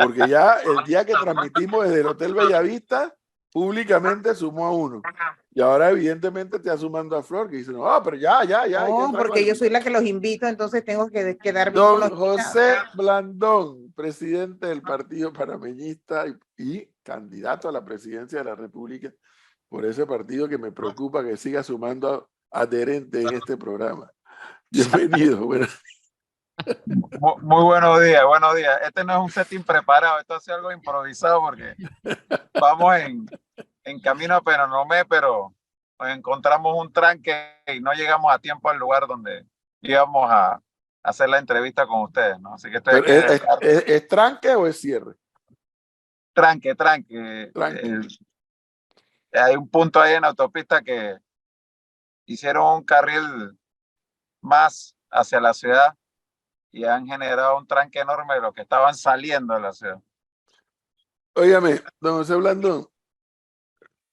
porque ya el día que transmitimos desde el Hotel Bellavista, públicamente sumó a uno. Y ahora evidentemente está sumando a Flor, que dice, no, pero ya. No, porque yo soy la que los invito, entonces tengo que quedar bien Don con los José Blandón, presidente del Partido Panameñista y candidato a la presidencia de la República por ese partido que me preocupa que siga sumando adherentes en este programa. Bienvenido. Bueno. Muy buenos días, buenos días. Este no es un setting preparado, esto es algo improvisado porque vamos en camino a Penonomé, pero nos encontramos un tranque y no llegamos a tiempo al lugar donde íbamos a hacer la entrevista con ustedes, ¿no? Así que estoy aquí. ¿Es tranque o es cierre? Tranque. Hay un punto ahí en la autopista que hicieron un carril más hacia la ciudad y han generado un tranque enorme de los que estaban saliendo de la ciudad. Óigame, don José Blandón,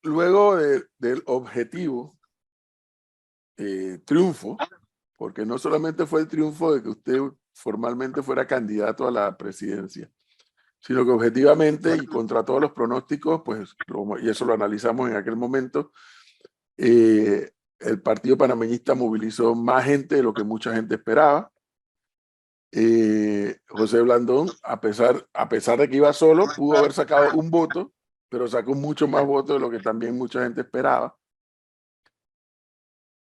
luego del objetivo triunfo, porque no solamente fue el triunfo de que usted formalmente fuera candidato a la presidencia, sino que objetivamente y contra todos los pronósticos, pues, y eso lo analizamos en aquel momento, el Partido Panameñista movilizó más gente de lo que mucha gente esperaba. José Blandón, a pesar de que iba solo, pudo haber sacado un voto, pero sacó mucho más votos de lo que también mucha gente esperaba.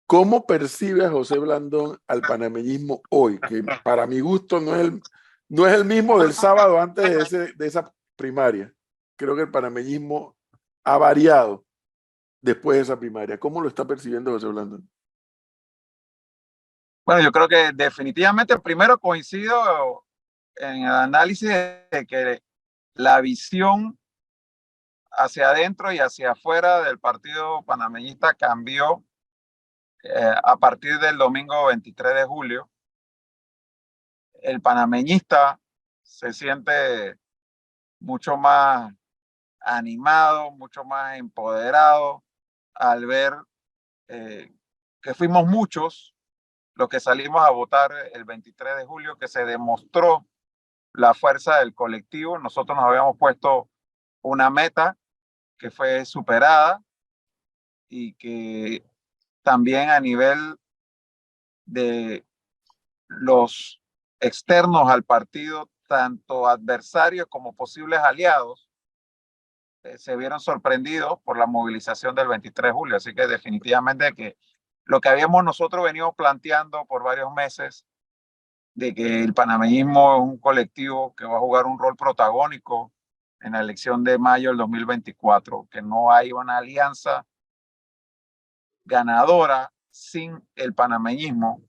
¿Cómo percibe a José Blandón al panameñismo hoy? Que para mi gusto no es el mismo del sábado antes de esa primaria. Creo que el panameñismo ha variado después de esa primaria. ¿Cómo lo está percibiendo José Blandón? Bueno, yo creo que definitivamente primero coincido en el análisis de que la visión hacia adentro y hacia afuera del partido panameñista cambió a partir del domingo 23 de julio. El panameñista se siente mucho más animado, mucho más empoderado al ver que fuimos muchos los que salimos a votar el 23 de julio, que se demostró la fuerza del colectivo. Nosotros nos habíamos puesto una meta que fue superada y que también a nivel de los externos al partido, tanto adversarios como posibles aliados, se vieron sorprendidos por la movilización del 23 de julio. Así que definitivamente que lo que habíamos nosotros venido planteando por varios meses, de que el panameñismo es un colectivo que va a jugar un rol protagónico en la elección de mayo del 2024, que no hay una alianza ganadora sin el panameñismo,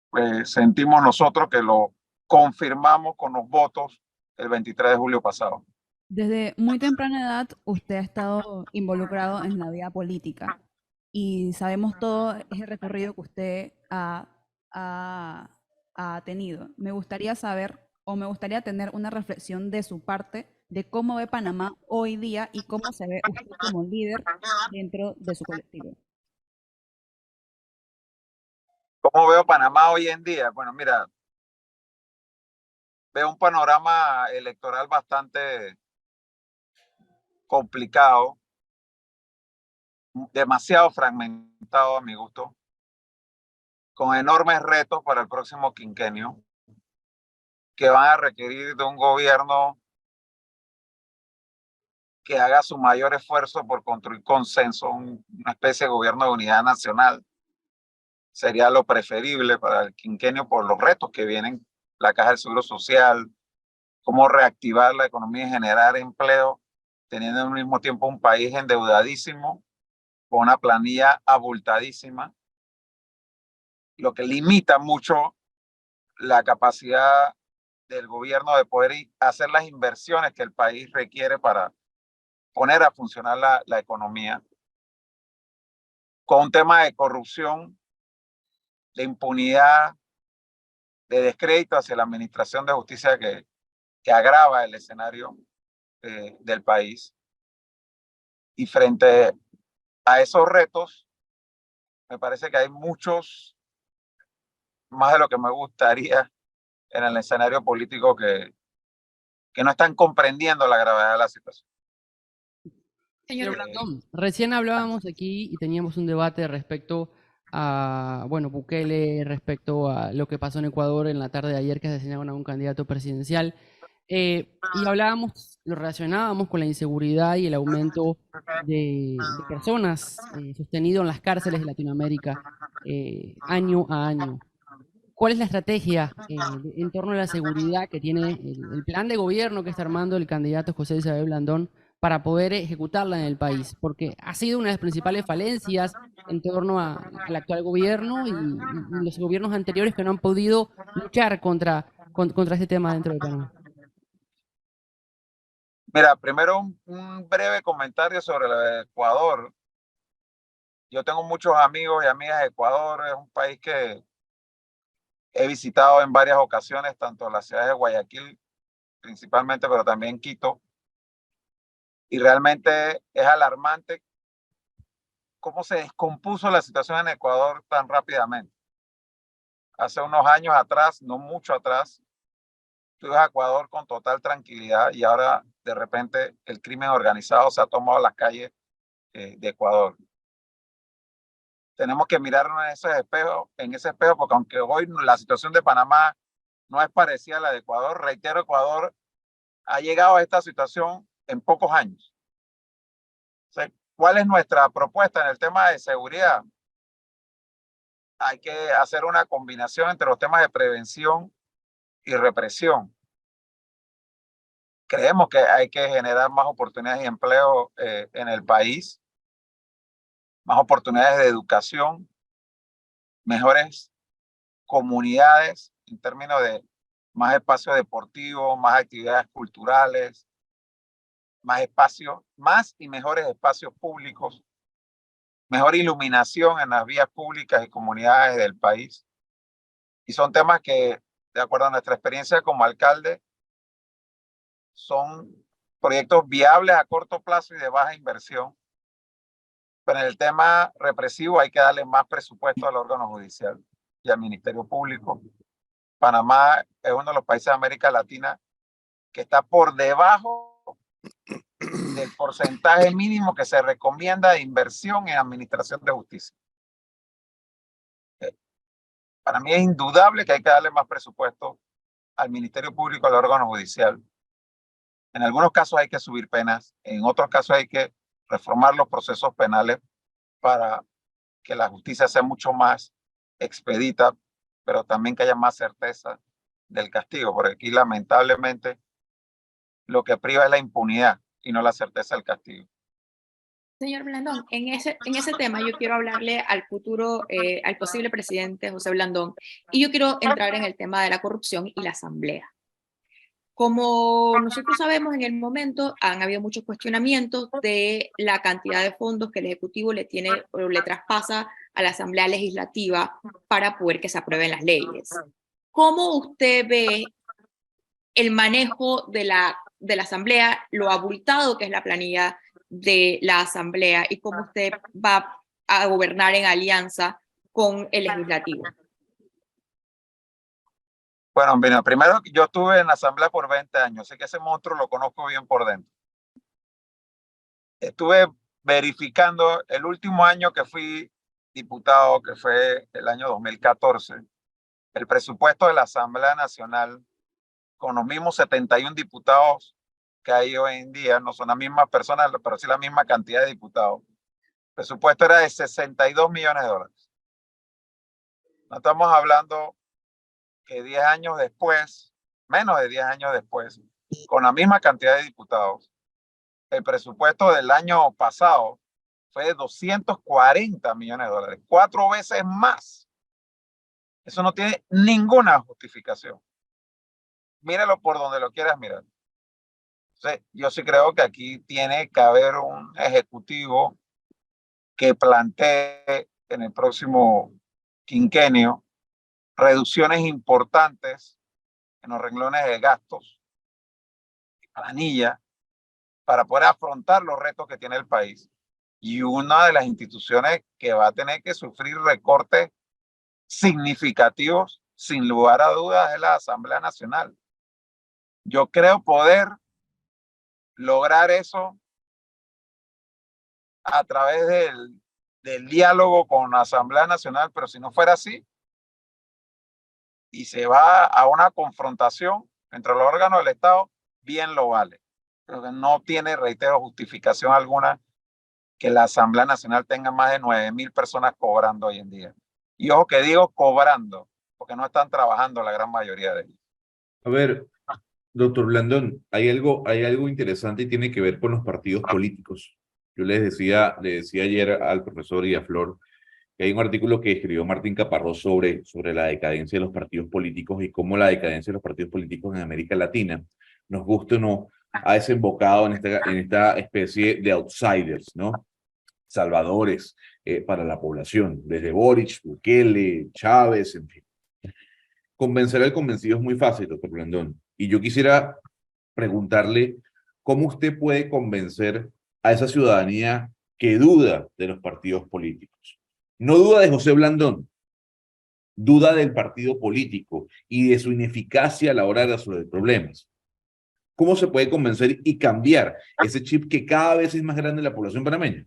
pues sentimos nosotros que lo confirmamos con los votos el 23 de julio pasado. Desde muy temprana edad usted ha estado involucrado en la vida política y sabemos todo ese recorrido que usted ha tenido. Me gustaría saber o me gustaría tener una reflexión de su parte de cómo ve Panamá hoy día y cómo se ve usted como líder dentro de su colectivo. ¿Cómo veo Panamá hoy en día? Bueno, mira, veo un panorama electoral bastante complicado, demasiado fragmentado a mi gusto, con enormes retos para el próximo quinquenio, que van a requerir de un gobierno que haga su mayor esfuerzo por construir consenso, una especie de gobierno de unidad nacional. Sería lo preferible para el quinquenio por los retos que vienen, la Caja del Seguro Social, cómo reactivar la economía y generar empleo, teniendo al mismo tiempo un país endeudadísimo, con una planilla abultadísima, lo que limita mucho la capacidad del gobierno de poder hacer las inversiones que el país requiere para poner a funcionar la economía, con un tema de corrupción, de impunidad, de descrédito hacia la administración de justicia que agrava el escenario del país. Y frente a esos retos, me parece que hay muchos, más de lo que me gustaría en el escenario político que que no están comprendiendo la gravedad de la situación. Señor Blandón, recién hablábamos aquí y teníamos un debate respecto a, bueno, Bukele, respecto a lo que pasó en Ecuador en la tarde de ayer, que asesinaron a un candidato presidencial. Y hablábamos, lo relacionábamos con la inseguridad y el aumento de personas sostenido en las cárceles de Latinoamérica año a año. ¿Cuál es la estrategia en torno a la seguridad que tiene el plan de gobierno que está armando el candidato José Isabel Blandón para poder ejecutarla en el país? Porque ha sido una de las principales falencias en torno al actual gobierno y los gobiernos anteriores que no han podido luchar contra este tema dentro de Panamá. Mira, primero un breve comentario sobre el Ecuador. Yo tengo muchos amigos y amigas de Ecuador. Es un país que he visitado en varias ocasiones, tanto en la ciudad de Guayaquil principalmente, pero también Quito. Y realmente es alarmante cómo se descompuso la situación en Ecuador tan rápidamente. Hace unos años atrás, no mucho atrás, tú ibas a Ecuador con total tranquilidad y ahora de repente el crimen organizado se ha tomado las calles de Ecuador. Tenemos que mirarnos en ese espejo, porque aunque hoy la situación de Panamá no es parecida a la de Ecuador, reitero, Ecuador ha llegado a esta situación en pocos años. O sea, ¿cuál es nuestra propuesta en el tema de seguridad? Hay que hacer una combinación entre los temas de prevención y represión. Creemos que hay que generar más oportunidades de empleo en el país, más oportunidades de educación, mejores comunidades en términos de más espacios deportivos, más actividades culturales, más espacios, más y mejores espacios públicos, mejor iluminación en las vías públicas y comunidades del país. Y son temas que, de acuerdo a nuestra experiencia como alcalde, son proyectos viables a corto plazo y de baja inversión. Pero en el tema represivo hay que darle más presupuesto al órgano judicial y al Ministerio Público. Panamá es uno de los países de América Latina que está por debajo del porcentaje mínimo que se recomienda de inversión en administración de justicia. Para mí es indudable que hay que darle más presupuesto al Ministerio Público, al órgano judicial. En algunos casos hay que subir penas, en otros casos hay que reformar los procesos penales para que la justicia sea mucho más expedita, pero también que haya más certeza del castigo, porque aquí lamentablemente lo que priva es la impunidad y no la certeza del castigo. Señor Blandón, en ese tema yo quiero hablarle al futuro, al posible presidente José Blandón, y yo quiero entrar en el tema de la corrupción y la asamblea. Como nosotros sabemos, en el momento han habido muchos cuestionamientos de la cantidad de fondos que el Ejecutivo le tiene o le traspasa a la Asamblea Legislativa para poder que se aprueben las leyes. ¿Cómo usted ve el manejo de la Asamblea, lo abultado que es la planilla de la Asamblea y cómo usted va a gobernar en alianza con el Legislativo? Bueno, mira, primero yo estuve en la Asamblea por 20 años, así que ese monstruo lo conozco bien por dentro. Estuve verificando el último año que fui diputado, que fue el año 2014, el presupuesto de la Asamblea Nacional, con los mismos 71 diputados que hay hoy en día, no son las mismas personas, pero sí la misma cantidad de diputados. El presupuesto era de 62 millones de dólares. No estamos hablando que 10 años después, menos de 10 años después, con la misma cantidad de diputados, el presupuesto del año pasado fue de 240 millones de dólares, 4 veces más. Eso no tiene ninguna justificación. Míralo por donde lo quieras mirar. Entonces, yo sí creo que aquí tiene que haber un ejecutivo que plantee en el próximo quinquenio reducciones importantes en los renglones de gastos, planilla, para poder afrontar los retos que tiene el país. Y una de las instituciones que va a tener que sufrir recortes significativos, sin lugar a dudas, es la Asamblea Nacional. Yo creo poder lograr eso a través del diálogo con la Asamblea Nacional, pero si no fuera así, y se va a una confrontación entre los órganos del Estado, bien lo vale. Pero que no tiene, reitero, justificación alguna que la Asamblea Nacional tenga más de 9.000 personas cobrando hoy en día. Y ojo que digo cobrando, porque no están trabajando la gran mayoría de ellos. A ver, doctor Blandón, hay algo interesante y tiene que ver con los partidos políticos. Yo le decía ayer al profesor y a Flor que hay un artículo que escribió Martín Caparrós sobre la decadencia de los partidos políticos y cómo la decadencia de los partidos políticos en América Latina, nos guste o no, ha desembocado en esta especie de outsiders, ¿no? Salvadores para la población, desde Boric, Bukele, Chávez, en fin. Convencer al convencido es muy fácil, doctor Blandón. Y yo quisiera preguntarle cómo usted puede convencer a esa ciudadanía que duda de los partidos políticos. No duda de José Blandón, duda del partido político y de su ineficacia a la hora de resolver problemas. ¿Cómo se puede convencer y cambiar ese chip que cada vez es más grande en la población panameña?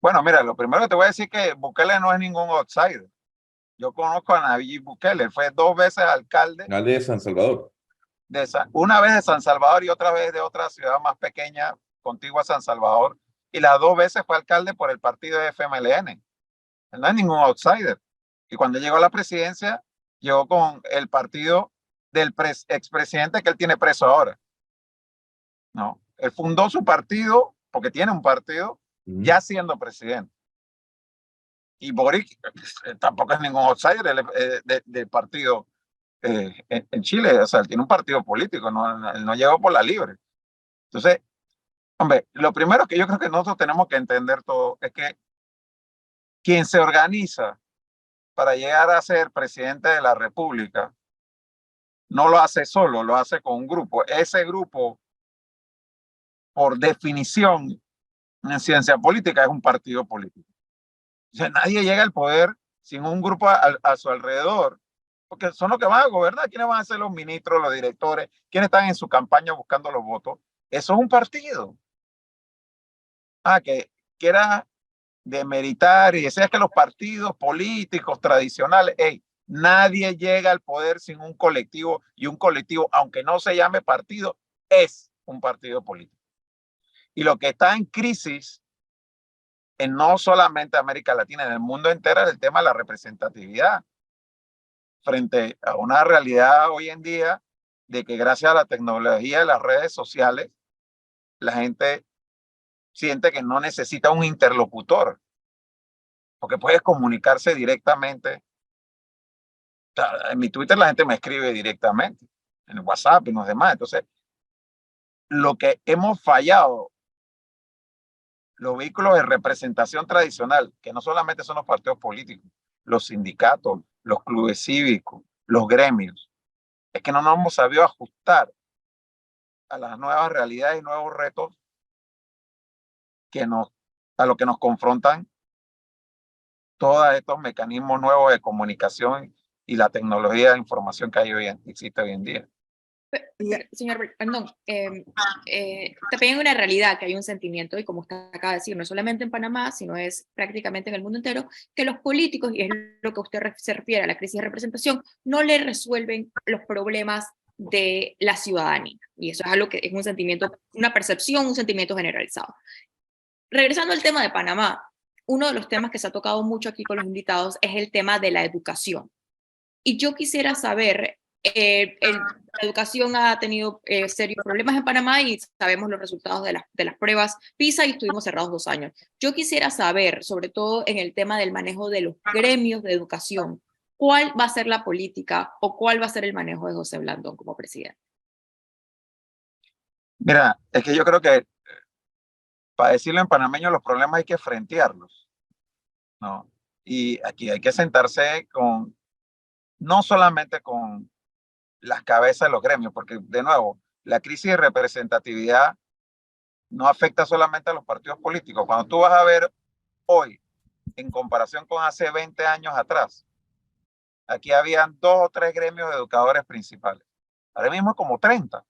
Bueno, mira, lo primero que te voy a decir es que Bukele no es ningún outsider. Yo conozco a Nayib Bukele, fue 2 veces alcalde De San Salvador. una vez de San Salvador y otra vez de otra ciudad más pequeña, contigua a San Salvador, y las 2 veces fue alcalde por el partido de FMLN. Él no es ningún outsider. Y cuando llegó a la presidencia, llegó con el partido del expresidente que él tiene preso ahora. ¿No? Él fundó su partido, porque tiene un partido, ya siendo presidente. Y Boric tampoco es ningún outsider del partido en Chile. O sea, él tiene un partido político, él no llegó por la libre. Entonces, hombre, lo primero que yo creo que nosotros tenemos que entender todo es que quien se organiza para llegar a ser presidente de la República no lo hace solo, lo hace con un grupo. Ese grupo, por definición, en ciencia política, es un partido político. O sea, nadie llega al poder sin un grupo a su alrededor, porque son los que van a gobernar. ¿Quiénes van a ser los ministros, los directores? ¿Quiénes están en su campaña buscando los votos? Eso es un partido. Que era demeritar y decía que los partidos políticos tradicionales, nadie llega al poder sin un colectivo, y un colectivo, aunque no se llame partido, es un partido político. Y lo que está en crisis en no solamente América Latina, en el mundo entero, es el tema de la representatividad frente a una realidad hoy en día de que gracias a la tecnología de las redes sociales, la gente siente que no necesita un interlocutor, porque puede comunicarse directamente. En mi Twitter la gente me escribe directamente, en el WhatsApp y los demás. Entonces, lo que hemos fallado, los vehículos de representación tradicional, que no solamente son los partidos políticos, los sindicatos, los clubes cívicos, los gremios, es que no nos hemos sabido ajustar a las nuevas realidades y nuevos retos a lo que nos confrontan todos estos mecanismos nuevos de comunicación y la tecnología de información que existe hoy en día. Señor, perdón, también hay una realidad, que hay un sentimiento, y como usted acaba de decir, no solamente en Panamá, sino es prácticamente en el mundo entero, que los políticos, y es lo que usted se refiere a la crisis de representación, no le resuelven los problemas de la ciudadanía. Y eso es algo que es un sentimiento, una percepción, un sentimiento generalizado. Regresando al tema de Panamá, uno de los temas que se ha tocado mucho aquí con los invitados es el tema de la educación. Y yo quisiera saber, la educación ha tenido serios problemas en Panamá y sabemos los resultados de las pruebas PISA y estuvimos cerrados 2 años. Yo quisiera saber, sobre todo en el tema del manejo de los gremios de educación, ¿cuál va a ser la política o cuál va a ser el manejo de José Blandón como presidente? Mira, es que yo creo que, para decirlo en panameño, los problemas hay que frentearlos, ¿no? Y aquí hay que sentarse no solamente con las cabezas de los gremios, porque de nuevo, la crisis de representatividad no afecta solamente a los partidos políticos. Cuando tú vas a ver hoy, en comparación con hace 20 años atrás, aquí habían 2 o 3 gremios de educadores principales. Ahora mismo es como 30.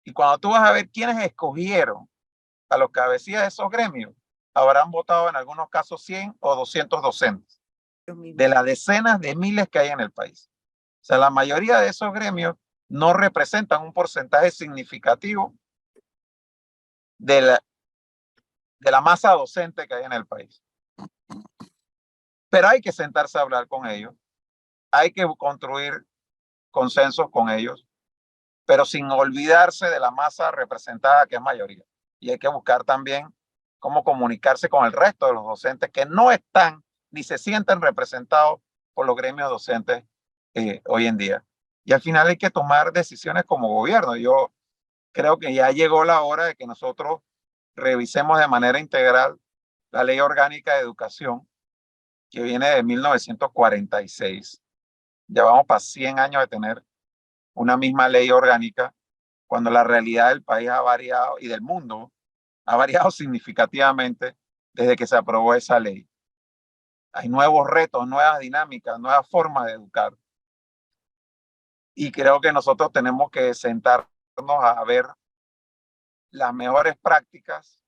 Y cuando tú vas a ver quiénes escogieron a los cabecillas de esos gremios, habrán votado en algunos casos 100 o 200 docentes de las decenas de miles que hay en el país. O sea, la mayoría de esos gremios no representan un porcentaje significativo de la masa docente que hay en el país. Pero hay que sentarse a hablar con ellos, hay que construir consensos con ellos, pero sin olvidarse de la masa representada que es mayoría. Y hay que buscar también cómo comunicarse con el resto de los docentes que no están ni se sienten representados por los gremios docentes hoy en día. Y al final hay que tomar decisiones como gobierno. Yo creo que ya llegó la hora de que nosotros revisemos de manera integral la Ley Orgánica de Educación, que viene de 1946. Ya vamos para 100 años de tener una misma ley orgánica, cuando la realidad del país ha variado y del mundo ha variado significativamente desde que se aprobó esa ley. Hay nuevos retos, nuevas dinámicas, nuevas formas de educar. Y creo que nosotros tenemos que sentarnos a ver las mejores prácticas,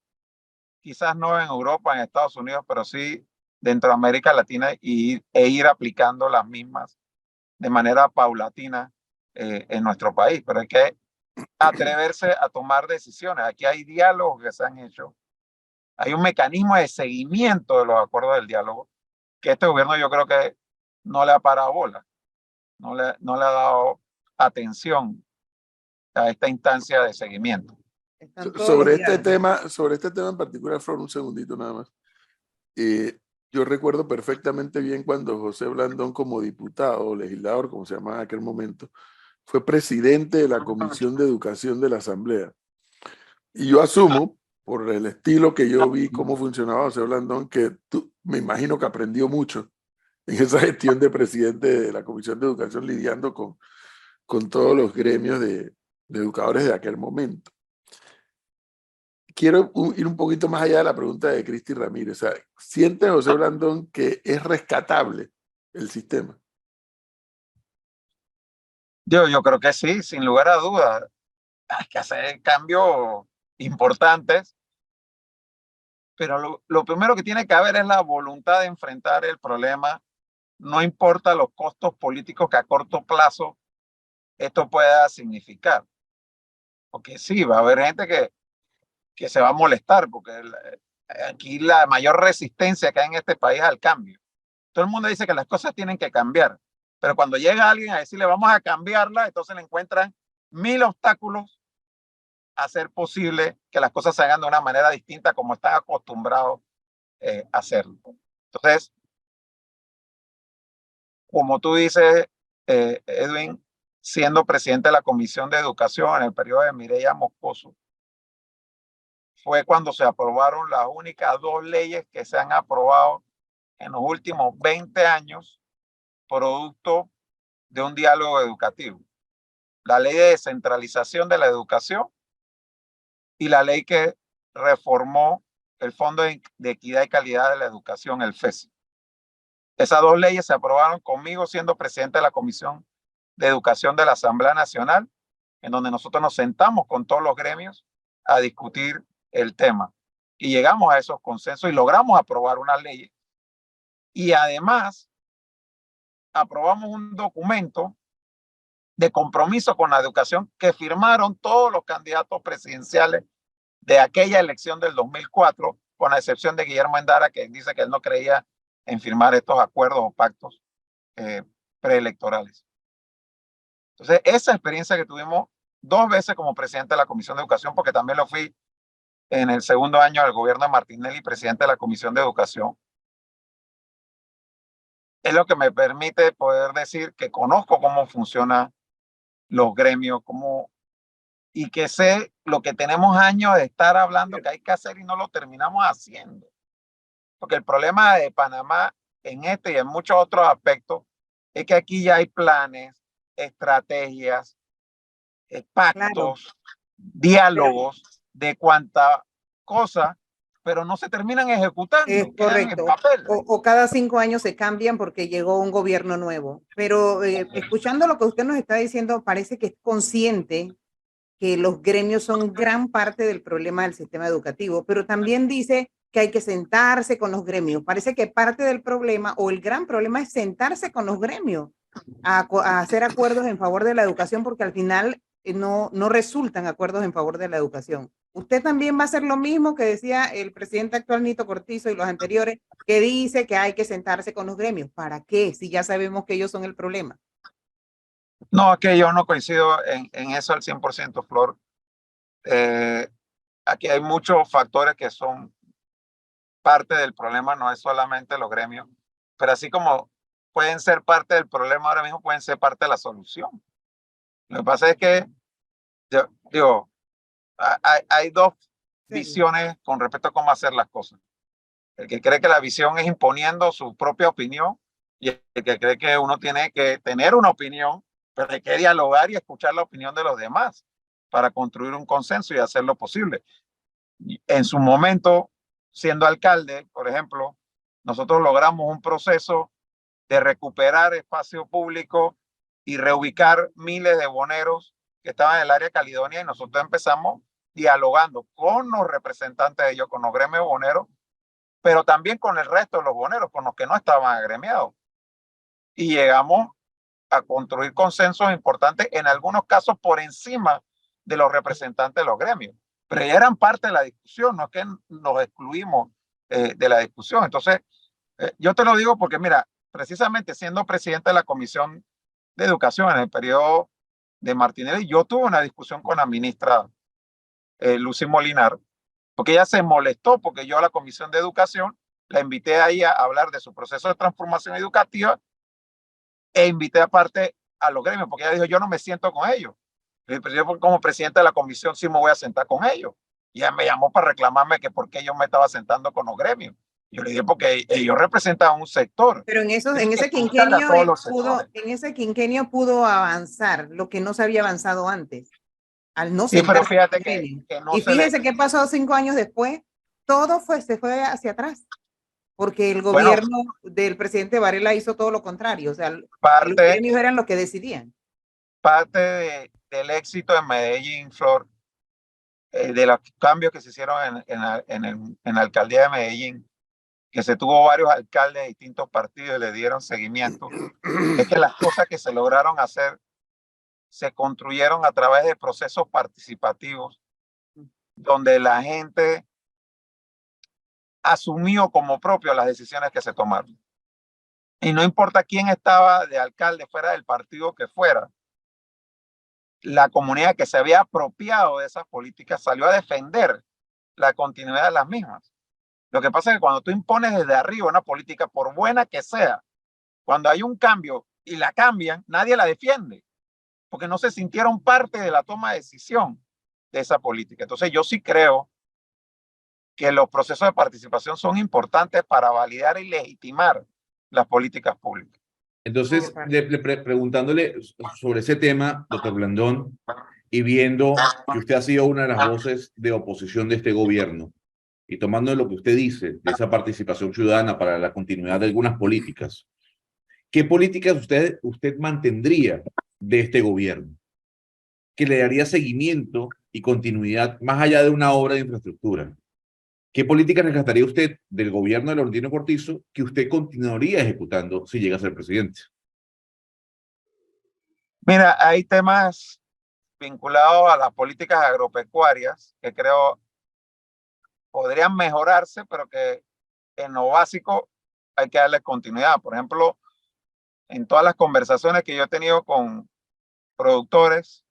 quizás no en Europa, en Estados Unidos, pero sí dentro de América Latina e ir aplicando las mismas de manera paulatina en nuestro país. Pero hay que atreverse a tomar decisiones. Aquí hay diálogos que se han hecho. Hay un mecanismo de seguimiento de los acuerdos del diálogo que este gobierno yo creo que no le ha parado bola, no le ha dado atención a esta instancia de seguimiento. Sobre este tema en particular, Flor, un segundito nada más. Yo recuerdo perfectamente bien cuando José Blandón, como diputado o legislador, como se llamaba en aquel momento, fue presidente de la Comisión de Educación de la Asamblea. Y yo asumo, por el estilo que yo vi cómo funcionaba José Blandón, que me imagino que aprendió mucho en esa gestión de presidente de la Comisión de Educación, lidiando con todos los gremios de educadores de aquel momento. Quiero ir un poquito más allá de la pregunta de Cristi Ramírez. O sea, ¿siente José Blandón que es rescatable el sistema? Yo creo que sí, sin lugar a dudas. Hay que hacer cambios importantes, pero lo primero que tiene que haber es la voluntad de enfrentar el problema, no importa los costos políticos que a corto plazo esto pueda significar. Porque sí, va a haber gente que se va a molestar, porque aquí la mayor resistencia que hay en este país es al cambio. Todo el mundo dice que las cosas tienen que cambiar, pero cuando llega alguien a decirle vamos a cambiarla, entonces le encuentran 1000 obstáculos a hacer posible que las cosas se hagan de una manera distinta como están acostumbrados a hacerlo. Entonces, como tú dices, Edwin, siendo presidente de la Comisión de Educación en el periodo de Mireya Moscoso, fue cuando se aprobaron las únicas 2 leyes que se han aprobado en los últimos 20 años, producto de un diálogo educativo. La ley de descentralización de la educación y la ley que reformó el Fondo de Equidad y Calidad de la Educación, el FESI. Esas 2 leyes se aprobaron conmigo siendo presidente de la Comisión de Educación de la Asamblea Nacional, en donde nosotros nos sentamos con todos los gremios a discutir el tema. Y llegamos a esos consensos y logramos aprobar una ley. Y además, aprobamos un documento de compromiso con la educación que firmaron todos los candidatos presidenciales de aquella elección del 2004, con la excepción de Guillermo Endara, que dice que él no creía en firmar estos acuerdos o pactos preelectorales. Entonces, esa experiencia que tuvimos 2 veces como presidente de la Comisión de Educación, porque también lo fui en el segundo año del gobierno de Martinelli, presidente de la Comisión de Educación, es lo que me permite poder decir que conozco cómo funcionan los gremios, y que sé lo que tenemos años de estar hablando que hay que hacer y no lo terminamos haciendo. Porque el problema de Panamá en este y en muchos otros aspectos es que aquí ya hay planes, estrategias, pactos, diálogos de cuánta cosa pero no se terminan ejecutando, Es quedan en correcto. papel. O cada 5 años se cambian porque llegó un gobierno nuevo. Pero escuchando lo que usted nos está diciendo, parece que es consciente que los gremios son gran parte del problema del sistema educativo, pero también dice que hay que sentarse con los gremios. Parece que parte del problema o el gran problema es sentarse con los gremios a hacer acuerdos en favor de la educación, porque al final no resultan acuerdos en favor de la educación. Usted también va a hacer lo mismo que decía el presidente actual Nito Cortizo y los anteriores, que dice que hay que sentarse con los gremios. ¿Para qué? Si ya sabemos que ellos son el problema. No, es que yo no coincido en eso al 100%, Flor. Aquí hay muchos factores que son parte del problema, no es solamente los gremios, pero así como pueden ser parte del problema ahora mismo, pueden ser parte de la solución. Lo que pasa es que, yo digo, hay dos visiones con respecto a cómo hacer las cosas. El que cree que la visión es imponiendo su propia opinión y el que cree que uno tiene que tener una opinión, pero hay que dialogar y escuchar la opinión de los demás para construir un consenso y hacerlo posible. En su momento, siendo alcalde, por ejemplo, nosotros logramos un proceso de recuperar espacio público y reubicar miles de boneros que estaban en el área de Caledonia, y nosotros empezamos dialogando con los representantes de ellos, con los gremios boneros, pero también con el resto de los boneros, con los que no estaban agremiados. Y llegamos a construir consensos importantes, en algunos casos por encima de los representantes de los gremios, pero ya eran parte de la discusión, no es que nos excluimos de la discusión. Entonces, yo te lo digo porque, mira, precisamente siendo presidente de la Comisión de Educación en el periodo de Martinelli, yo tuve una discusión con la ministra Lucy Molinar, porque ella se molestó porque yo a la Comisión de Educación la invité ahí a hablar de su proceso de transformación educativa e invité aparte a los gremios, porque ella dijo, yo no me siento con ellos. Pero yo como presidente de la comisión sí me voy a sentar con ellos. Y ella me llamó para reclamarme que por qué yo me estaba sentando con los gremios. Yo le dije, porque ellos representan un sector. Pero en ese quinquenio pudo avanzar lo que no se había avanzado antes, al no Sí, pero sentarse fíjate con el gremio. que no Y se le... fíjese qué pasó 5 años después, todo se fue hacia atrás, porque el Bueno, gobierno del presidente Varela hizo todo lo contrario, o sea, los parte gremios eran los que decidían. del éxito en Medellín, Flor, de los cambios que se hicieron en la alcaldía de Medellín, que se tuvo varios alcaldes de distintos partidos y le dieron seguimiento, es que las cosas que se lograron hacer se construyeron a través de procesos participativos, donde la gente asumió como propio las decisiones que se tomaron. Y no importa quién estaba de alcalde, fuera del partido que fuera, la comunidad que se había apropiado de esas políticas salió a defender la continuidad de las mismas. Lo que pasa es que cuando tú impones desde arriba una política, por buena que sea, cuando hay un cambio y la cambian, nadie la defiende, porque no se sintieron parte de la toma de decisión de esa política. Entonces yo sí creo que los procesos de participación son importantes para validar y legitimar las políticas públicas. Entonces, preguntándole sobre ese tema, doctor Blandón, y viendo que usted ha sido una de las voces de oposición de este gobierno, y tomando lo que usted dice de esa participación ciudadana para la continuidad de algunas políticas, ¿qué políticas usted mantendría de este gobierno? Que le daría seguimiento y continuidad más allá de una obra de infraestructura. ¿Qué políticas rescataría usted del gobierno de Laurentino Cortizo que usted continuaría ejecutando si llega a ser presidente? Mira, hay temas vinculados a las políticas agropecuarias que creo podrían mejorarse, pero que en lo básico hay que darle continuidad. Por ejemplo, en todas las conversaciones que yo he tenido con productores,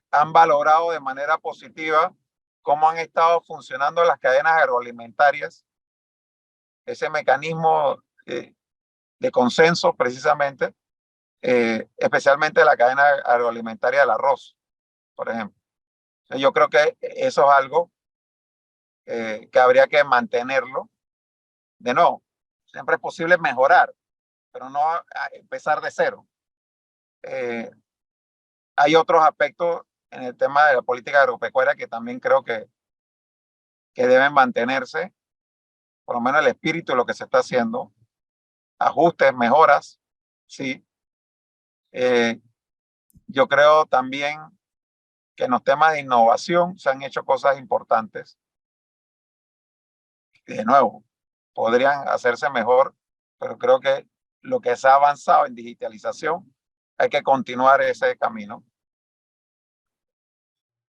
han valorado de manera positiva cómo han estado funcionando las cadenas agroalimentarias, ese mecanismo de consenso precisamente, especialmente la cadena agroalimentaria del arroz, por ejemplo. Yo creo que eso es algo que habría que mantenerlo. De nuevo, siempre es posible mejorar, pero no empezar de cero. Hay otros aspectos en el tema de la política agropecuaria que también creo que que deben mantenerse, por lo menos el espíritu de lo que se está haciendo, ajustes, mejoras, sí. Yo creo también que en los temas de innovación se han hecho cosas importantes. De nuevo, podrían hacerse mejor, pero creo que lo que se ha avanzado en digitalización, hay que continuar ese camino.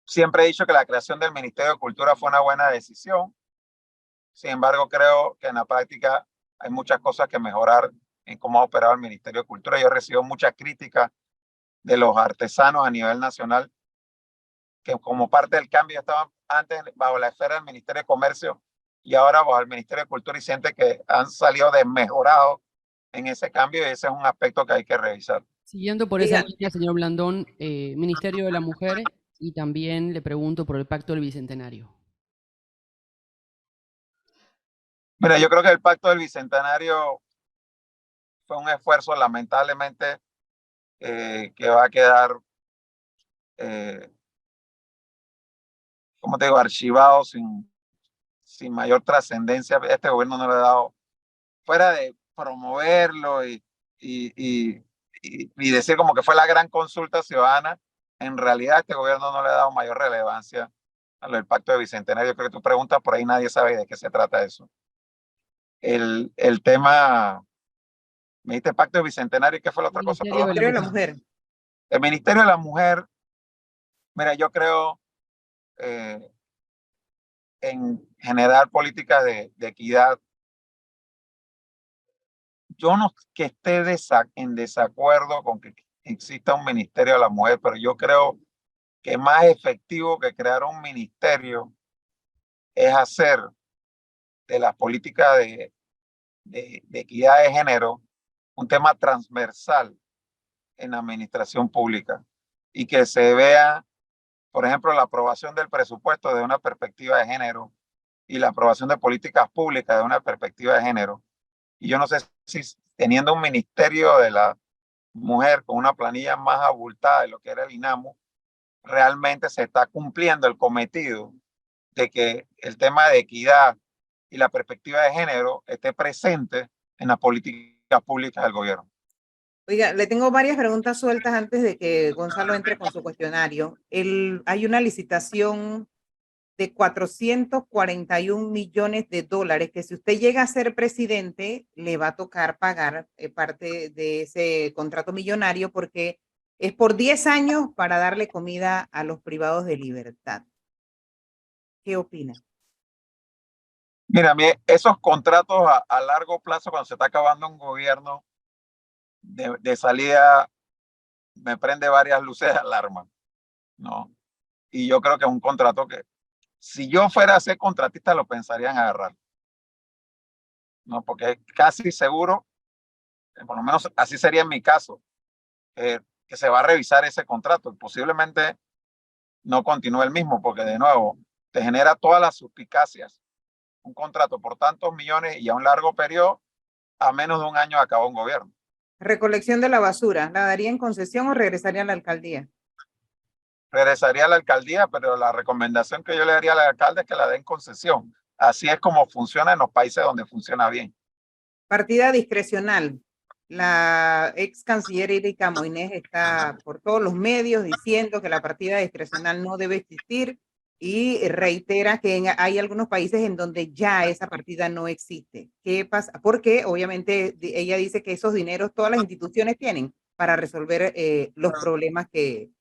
Siempre he dicho que la creación del Ministerio de Cultura fue una buena decisión. Sin embargo, creo que en la práctica hay muchas cosas que mejorar en cómo ha operado el Ministerio de Cultura. Yo recibo muchas críticas de los artesanos a nivel nacional, que como parte del cambio estaban antes bajo la esfera del Ministerio de Comercio y ahora bajo el Ministerio de Cultura, y siente que han salido desmejorados en ese cambio, y ese es un aspecto que hay que revisar. Siguiendo por esa línea, señor Blandón, Ministerio de la Mujer, y también le pregunto por el Pacto del Bicentenario. Mira, yo creo que el Pacto del Bicentenario fue un esfuerzo, lamentablemente, que va a quedar, como te digo, archivado sin mayor trascendencia. Este gobierno no le ha dado, fuera de promoverlo y decir como que fue la gran consulta ciudadana, en realidad este gobierno no le ha dado mayor relevancia a lo del Pacto de Bicentenario. Yo creo que tú preguntas por ahí, nadie sabe de qué se trata eso. El tema, me dijiste Pacto de Bicentenario, ¿y qué fue la otra cosa? Ministerio Perdón. de Ministerio de la Mujer. El Ministerio de la Mujer, mira, yo creo en generar políticas de equidad. Yo no que esté en desacuerdo con que exista un Ministerio de la Mujer, pero yo creo que más efectivo que crear un ministerio es hacer de las políticas de equidad de género un tema transversal en la administración pública, y que se vea, por ejemplo, la aprobación del presupuesto de una perspectiva de género y la aprobación de políticas públicas de una perspectiva de género. Y yo no sé si teniendo un Ministerio de la Mujer con una planilla más abultada de lo que era el INAMU, realmente se está cumpliendo el cometido de que el tema de equidad y la perspectiva de género esté presente en las políticas públicas del gobierno. Oiga, le tengo varias preguntas sueltas antes de que Gonzalo entre con su cuestionario. Hay una licitación de 441 millones de dólares que si usted llega a ser presidente, le va a tocar pagar parte de ese contrato millonario, porque es por 10 años para darle comida a los privados de libertad. ¿Qué opina? Mira, esos contratos a largo plazo, cuando se está acabando un gobierno de salida, me prende varias luces de alarma, ¿no? Y yo creo que es un contrato que, si yo fuera a ser contratista, lo pensaría en agarrar, ¿no? Porque es casi seguro, por lo menos así sería en mi caso, que se va a revisar ese contrato. Posiblemente no continúe el mismo, porque de nuevo, te genera todas las suspicacias. Un contrato por tantos millones y a un largo periodo, a menos de un año acaba un gobierno. Recolección de la basura, ¿la daría en concesión o regresaría a la alcaldía? Regresaría a la alcaldía, pero la recomendación que yo le daría al alcalde es que la den concesión. Así es como funciona en los países donde funciona bien. Partida discrecional. La ex canciller Erika Moines está por todos los medios diciendo que la partida discrecional no debe existir, y reitera que hay algunos países en donde ya esa partida no existe. ¿Qué pasa? Porque obviamente ella dice que esos dineros todas las instituciones tienen para resolver los problemas que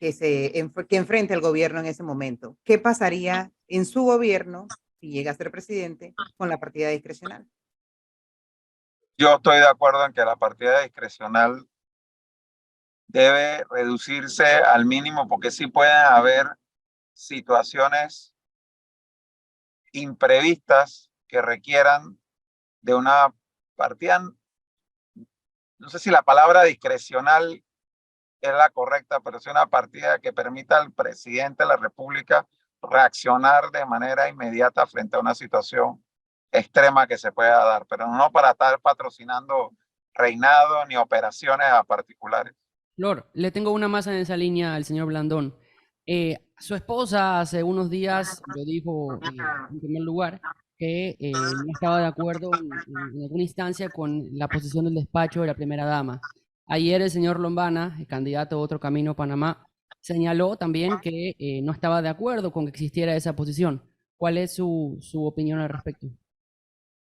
enfrenta el gobierno en ese momento. ¿Qué pasaría en su gobierno, si llega a ser presidente, con la partida discrecional? Yo estoy de acuerdo en que la partida discrecional debe reducirse al mínimo, porque sí pueden haber situaciones imprevistas que requieran de una partida, no sé si la palabra discrecional es la correcta, pero es una partida que permita al presidente de la República reaccionar de manera inmediata frente a una situación extrema que se pueda dar, pero no para estar patrocinando reinado ni operaciones a particulares. Flor, le tengo una más en esa línea al señor Blandón. Su esposa hace unos días lo dijo en primer lugar que no estaba de acuerdo en alguna instancia con la posición del despacho de la primera dama. Ayer el señor Lombana, el candidato a Otro Camino Panamá, señaló también que no estaba de acuerdo con que existiera esa posición. ¿Cuál es su opinión al respecto?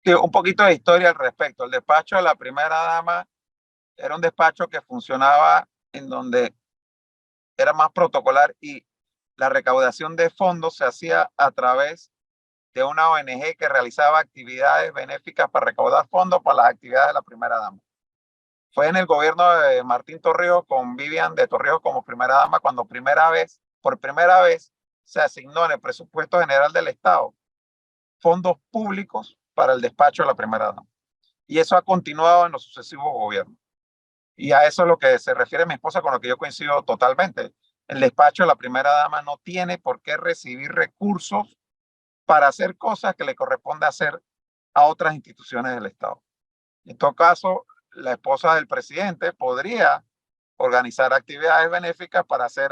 Sí, un poquito de historia al respecto. El despacho de la primera dama era un despacho que funcionaba en donde era más protocolar y la recaudación de fondos se hacía a través de una ONG que realizaba actividades benéficas para recaudar fondos para las actividades de la primera dama. Fue en el gobierno de Martín Torrijos con Vivian de Torrijos como primera dama cuando por primera vez se asignó en el presupuesto general del Estado fondos públicos para el despacho de la primera dama. Y eso ha continuado en los sucesivos gobiernos. Y a eso es lo que se refiere mi esposa, con lo que yo coincido totalmente. El despacho de la primera dama no tiene por qué recibir recursos para hacer cosas que le corresponde hacer a otras instituciones del Estado. En todo caso, la esposa del presidente podría organizar actividades benéficas para hacer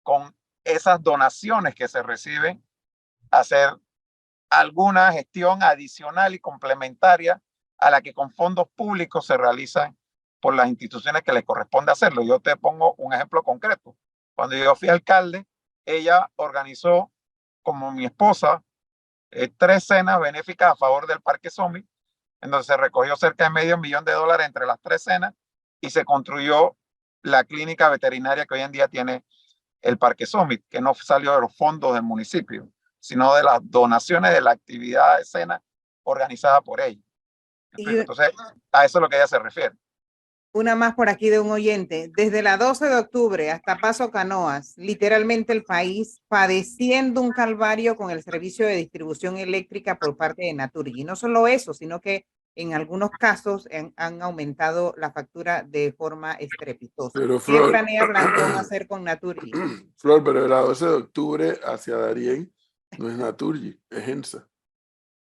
con esas donaciones que se reciben, hacer alguna gestión adicional y complementaria a la que con fondos públicos se realizan por las instituciones que le corresponde hacerlo. Yo te pongo un ejemplo concreto. Cuando yo fui alcalde, ella organizó, como mi esposa, 3 cenas benéficas a favor del Parque Summit, en donde se recogió cerca de $500,000 entre las 3 cenas y se construyó la clínica veterinaria que hoy en día tiene el Parque Summit, que no salió de los fondos del municipio, sino de las donaciones de la actividad de cena organizada por ella. Entonces, a eso es lo que ella se refiere. Una más por aquí de un oyente. Desde la 12 de octubre hasta Paso Canoas, literalmente el país padeciendo un calvario con el servicio de distribución eléctrica por parte de Naturgy. No solo eso, sino que en algunos casos han aumentado la factura de forma estrepitosa. Pero, ¿Qué Flor, planea Blandón hacer con Naturgy? Flor, pero de la 12 de octubre hacia Darién no es Naturgy, es ENSA.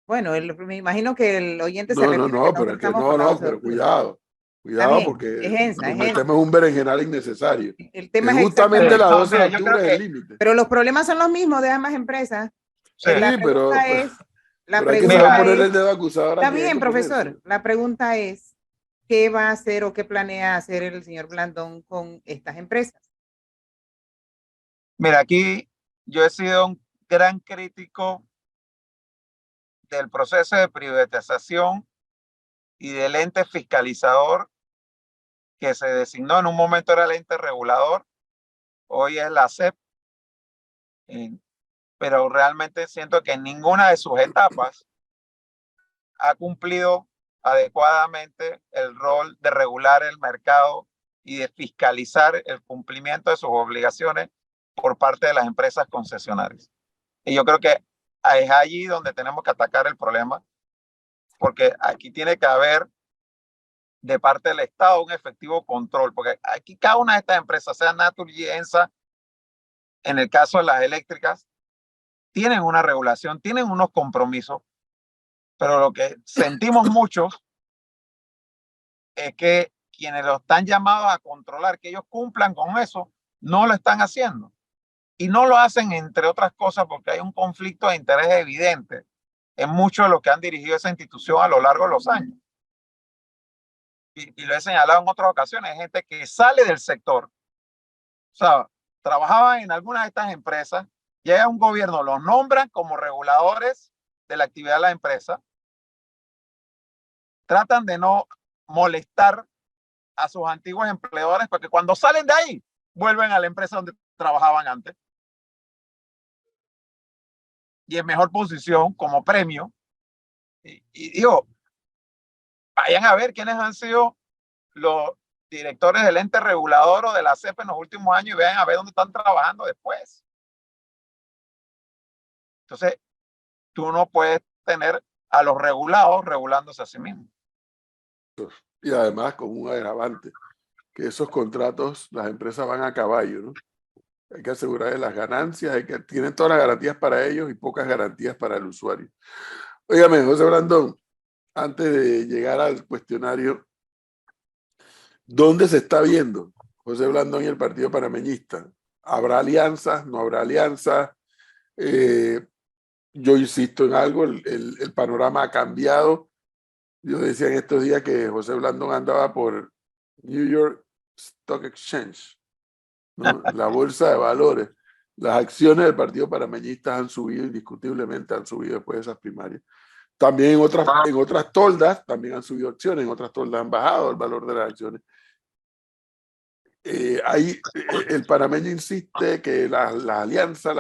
Bueno, me imagino que el oyente se No, refiere a que pero nosotros estamos con la 12 de pero octubre. cuidado. Está Cuidado bien, porque es ENSA, nos metemos en un berenjenal innecesario. El tema Que es justamente exactamente. la 12 de Mira, yo creo octubre es el que límite. Pero los problemas son los mismos de ambas empresas. sí, La pero pregunta es, hay que saber ponerle el dedo acusador a está quien hay bien, que profesor. ponérselo. La pregunta es, ¿qué va a hacer o qué planea hacer el señor Blandón con estas empresas? mira, aquí yo he sido un gran crítico del proceso de privatización y del ente fiscalizador que se designó en un momento era el ente regulador, hoy es la SEP, pero realmente siento que en ninguna de sus etapas ha cumplido adecuadamente el rol de regular el mercado y de fiscalizar el cumplimiento de sus obligaciones por parte de las empresas concesionarias. Y yo creo que es allí donde tenemos que atacar el problema, porque aquí tiene que haber de parte del Estado un efectivo control, porque aquí cada una de estas empresas, sea Naturgy, ENSA, en el caso de las eléctricas, tienen una regulación, tienen unos compromisos, pero lo que sentimos muchos es que quienes lo están llamados a controlar, que ellos cumplan con eso, no lo están haciendo. Y no lo hacen, entre otras cosas, porque hay un conflicto de interés evidente en muchos de los que han dirigido esa institución a lo largo de los años. Y lo he señalado en otras ocasiones, gente que sale del sector, o sea, trabajaba en algunas de estas empresas, llega un gobierno, los nombran como reguladores de la actividad de la empresa, tratan de no molestar a sus antiguos empleadores, porque cuando salen de ahí, vuelven a la empresa donde trabajaban antes. Y en mejor posición como premio. Y digo, vayan a ver quiénes han sido los directores del ente regulador o de la CEP en los últimos años y vean a ver dónde están trabajando después. Entonces, tú no puedes tener a los regulados regulándose a sí mismos. Y además con un agravante, que esos contratos las empresas van a caballo, ¿no? Hay que asegurarles las ganancias, tienen todas las garantías para ellos y pocas garantías para el usuario. Óigame, José Blandón, antes de llegar al cuestionario, ¿dónde se está viendo José Blandón y el Partido Panameñista ¿Habrá alianzas? ¿No habrá alianzas? Yo insisto en algo, el panorama ha cambiado. Yo decía en estos días que José Blandón andaba por New York Stock Exchange, ¿no? La bolsa de valores. Las acciones del Partido Panameñista han subido, indiscutiblemente han subido después de esas primarias. También en otras toldas también han subido acciones, en otras toldas han bajado el valor de las acciones. El panameño insiste que las alianzas,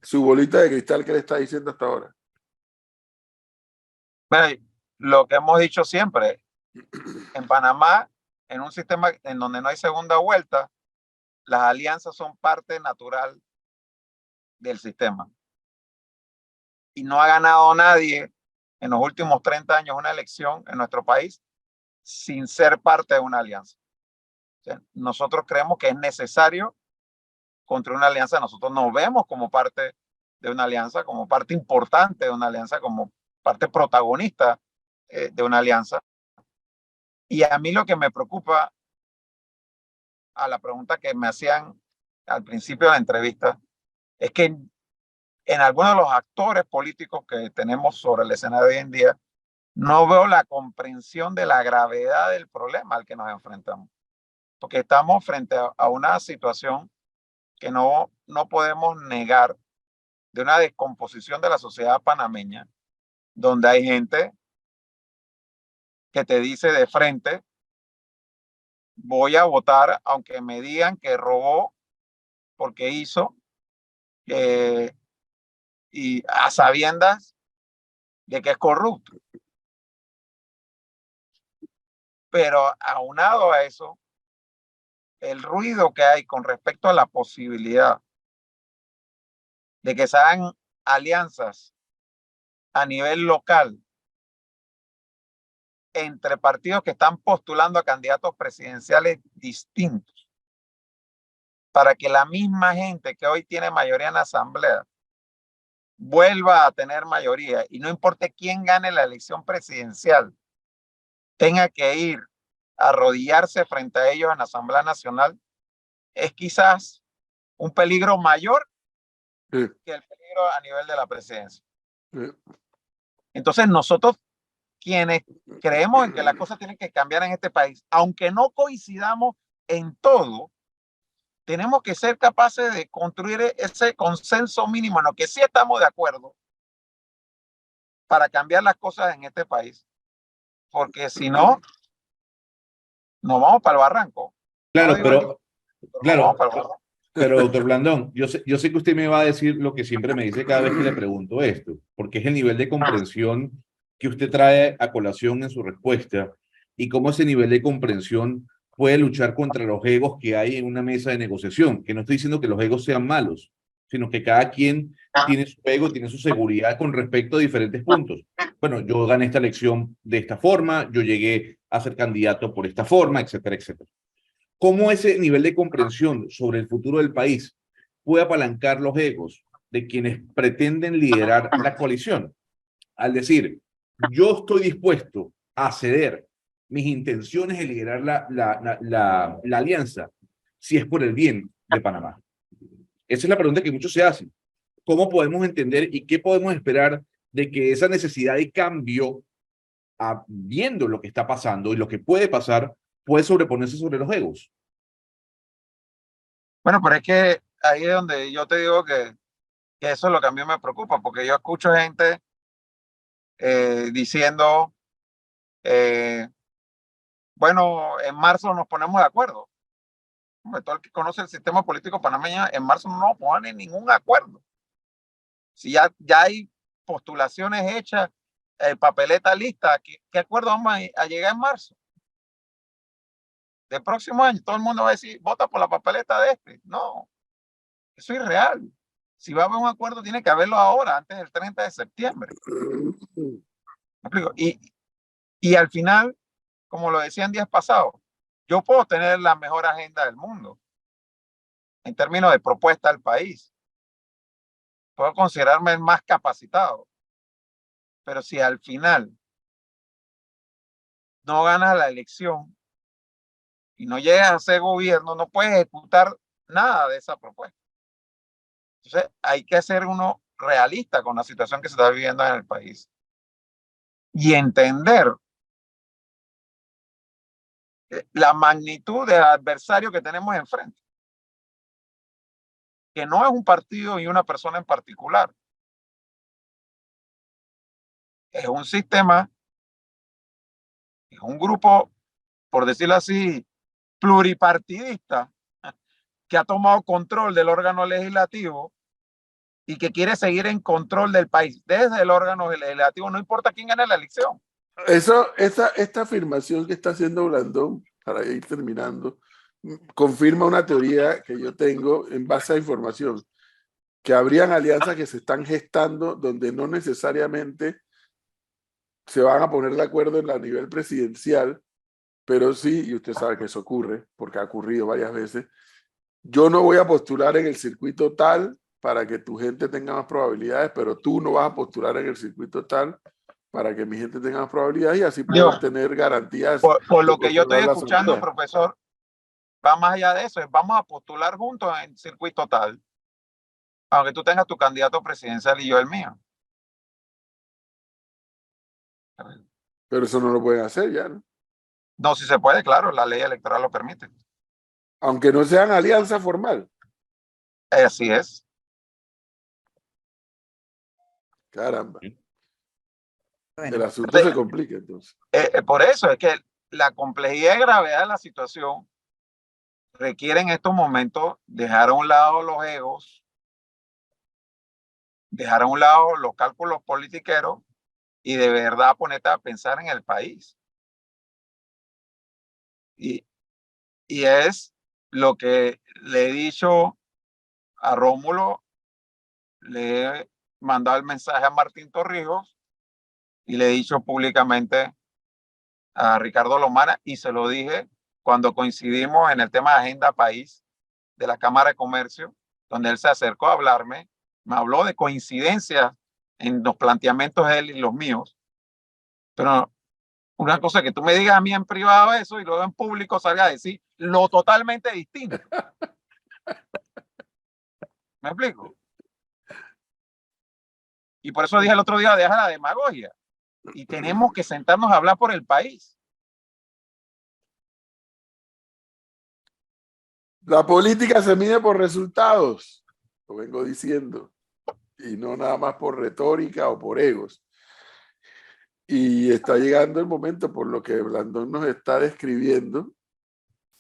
su bolita de cristal, ¿qué le está diciendo hasta ahora? Lo que hemos dicho siempre, en Panamá, en un sistema en donde no hay segunda vuelta, las alianzas son parte natural del sistema. Y no ha ganado nadie en los últimos 30 años una elección en nuestro país sin ser parte de una alianza. O sea, nosotros creemos que es necesario construir una alianza. Nosotros nos vemos como parte de una alianza, como parte importante de una alianza, como parte protagonista de una alianza. Y a mí lo que me preocupa, a la pregunta que me hacían al principio de la entrevista, es que en algunos de los actores políticos que tenemos sobre el escenario de hoy en día, no veo la comprensión de la gravedad del problema al que nos enfrentamos. Porque estamos frente a una situación que no podemos negar, de una descomposición de la sociedad panameña, donde hay gente que te dice de frente: voy a votar aunque me digan que robó, porque hizo, y a sabiendas de que es corrupto. Pero aunado a eso, el ruido que hay con respecto a la posibilidad de que se hagan alianzas a nivel local entre partidos que están postulando a candidatos presidenciales distintos, para que la misma gente que hoy tiene mayoría en la asamblea vuelva a tener mayoría, y no importe quién gane la elección presidencial, tenga que ir a arrodillarse frente a ellos en la Asamblea Nacional, es quizás un peligro mayor que el peligro a nivel de la presidencia. Entonces nosotros, quienes creemos en que las cosas tienen que cambiar en este país, aunque no coincidamos en todo, tenemos que ser capaces de construir ese consenso mínimo en lo que sí estamos de acuerdo para cambiar las cosas en este país, porque si no, nos vamos para el barranco. Claro, No pero, claro, barranco. pero doctor Blandón, yo sé que usted me va a decir lo que siempre me dice cada vez que le pregunto esto, porque es el nivel de comprensión que usted trae a colación en su respuesta, y cómo ese nivel de comprensión puede luchar contra los egos que hay en una mesa de negociación. Que no estoy diciendo que los egos sean malos, sino que cada quien tiene su ego, tiene su seguridad con respecto a diferentes puntos. Bueno, yo gané esta elección de esta forma, yo llegué a ser candidato por esta forma, etcétera, etcétera. ¿Cómo ese nivel de comprensión sobre el futuro del país puede apalancar los egos de quienes pretenden liderar la coalición? Al decir, yo estoy dispuesto a ceder mis intenciones de liderar la alianza si es por el bien de Panamá. Esa es la pregunta que muchos se hacen. ¿Cómo podemos entender y qué podemos esperar de que esa necesidad de cambio, viendo lo que está pasando y lo que puede pasar, puede sobreponerse sobre los egos? Bueno, pero es que ahí es donde yo te digo que eso es lo que a mí me preocupa, porque yo escucho gente diciendo, bueno, en marzo nos ponemos de acuerdo. Todo el que conoce el sistema político panameño, en marzo no nos ponen ningún acuerdo. Si ya hay postulaciones hechas, papeleta lista, ¿qué acuerdo vamos a llegar en marzo del próximo año? Todo el mundo va a decir, vota por la papeleta de este. No, eso es irreal. Si va a haber un acuerdo, tiene que haberlo ahora, antes del 30 de septiembre. ¿Me explico? Y al final, como lo decían días pasados, yo puedo tener la mejor agenda del mundo en términos de propuesta al país. Puedo considerarme el más capacitado. Pero si al final no ganas la elección y no llegas a ser gobierno, no puedes ejecutar nada de esa propuesta. Entonces, hay que ser uno realista con la situación que se está viviendo en el país y entender la magnitud del adversario que tenemos enfrente, que no es un partido y una persona en particular, es un sistema, es un grupo, por decirlo así, pluripartidista, que ha tomado control del órgano legislativo y que quiere seguir en control del país desde el órgano legislativo, no importa quién gane la elección. Esta afirmación que está haciendo Blandón, para ir terminando, confirma una teoría que yo tengo en base a información, que habrían alianzas que se están gestando donde no necesariamente se van a poner de acuerdo en la nivel presidencial, pero sí, y usted sabe que eso ocurre, porque ha ocurrido varias veces, yo no voy a postular en el circuito tal para que tu gente tenga más probabilidades, pero tú no vas a postular en el circuito tal para que mi gente tenga más probabilidades y así puedo tener garantías. Por lo que yo estoy controlar la escuchando, asamblea. profesor, va más allá de eso, vamos a postular juntos en el circuito tal, aunque tú tengas tu candidato presidencial y yo el mío. Pero eso no lo pueden hacer ya, ¿no? No, si se puede, claro, la ley electoral lo permite. Aunque no sean alianza formal. Así es. Caramba. Bueno, El asunto se complica entonces. Por eso es que la complejidad y gravedad de la situación requiere en estos momentos dejar a un lado los egos, dejar a un lado los cálculos politiqueros y de verdad ponerte a pensar en el país. Y es lo que le he dicho a Rómulo, le he mandado el mensaje a Martín Torrijos y le he dicho públicamente a Ricardo Lomana y se lo dije cuando coincidimos en el tema de Agenda País de la Cámara de Comercio, donde él se acercó a hablarme, me habló de coincidencias en los planteamientos de él y los míos, pero una cosa es que tú me digas a mí en privado eso y luego en público salga a decir lo totalmente distinto. ¿Me explico? Y por eso dije el otro día, deja la demagogia. Y tenemos que sentarnos a hablar por el país. La política se mide por resultados, lo vengo diciendo, y no nada más por retórica o por egos. Y está llegando el momento, por lo que Blandón nos está describiendo,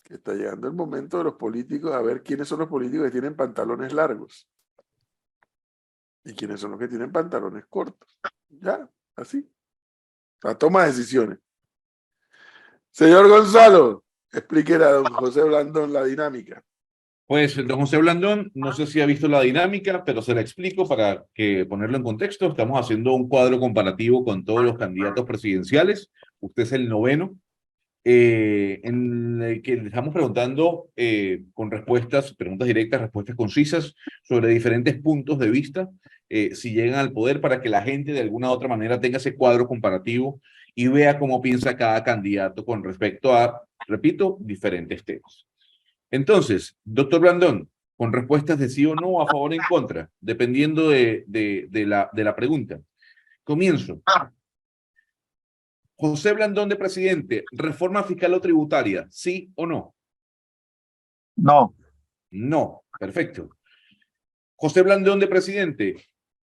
que está llegando el momento de los políticos a ver quiénes son los políticos que tienen pantalones largos y quiénes son los que tienen pantalones cortos. Ya, así. La toma de decisiones. Señor Gonzalo, explíquele a don José Blandón la dinámica. Pues, don José Blandón, no sé si ha visto la dinámica, pero se la explico para que ponerlo en contexto. Estamos haciendo un cuadro comparativo con todos los candidatos presidenciales. Usted es el noveno, en el que le estamos preguntando con preguntas directas, respuestas concisas sobre diferentes puntos de vista, si llegan al poder, para que la gente de alguna u otra manera tenga ese cuadro comparativo y vea cómo piensa cada candidato con respecto a, repito, diferentes temas. Entonces, doctor Blandón, con respuestas de sí o no, a favor o en contra, dependiendo de la pregunta. Comienzo. José Blandón de presidente, ¿reforma fiscal o tributaria? ¿Sí o no? No. No, perfecto. José Blandón de presidente,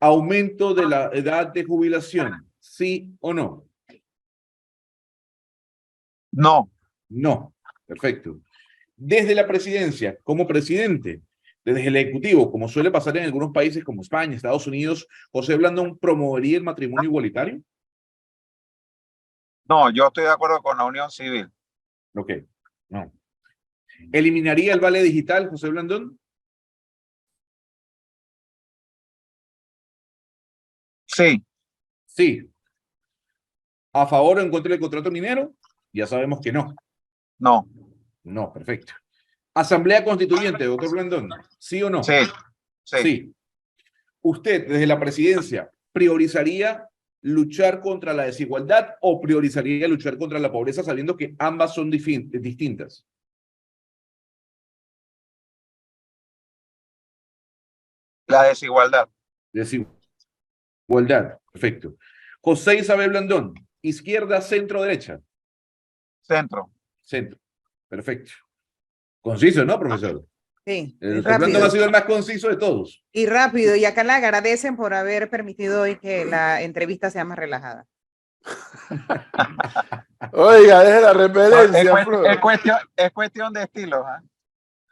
¿aumento de la edad de jubilación? ¿Sí o no? No. No, perfecto. Desde la presidencia, como presidente, desde el Ejecutivo, como suele pasar en algunos países como España, Estados Unidos, ¿José Blandón promovería el matrimonio igualitario? No, yo estoy de acuerdo con la unión civil. Ok, no. ¿Eliminaría el vale digital, José Blandón? Sí. Sí. ¿A favor o en contra del contrato minero? Ya sabemos que no. No. No, perfecto. ¿Asamblea Constituyente, doctor Blandón? ¿Sí o no? Sí. Sí. Sí. ¿Usted, desde la presidencia, priorizaría luchar contra la desigualdad o priorizaría luchar contra la pobreza, sabiendo que ambas son distintas? La desigualdad. Desigualdad, perfecto. José Isabel Blandón, izquierda, centro, derecha. Centro. Centro, perfecto. Conciso, ¿no, profesor? Sí, El y doctor Blandón ha rápido. sido el más conciso de todos. Y rápido, y acá le agradecen por haber permitido hoy que la entrevista sea más relajada. Oiga, deje la No, repelencia, Flor. es cuestión de estilos. ¿Ah?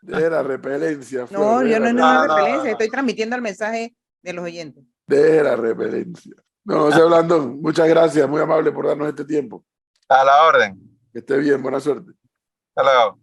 Deje la repelencia, Flor. No, Deje yo la no es una No, no, repelencia, no. estoy transmitiendo el mensaje de los oyentes. Deje la repelencia. No, José Blandón, muchas gracias, muy amable por darnos este tiempo. A la orden. Que esté bien, buena suerte. Hasta luego.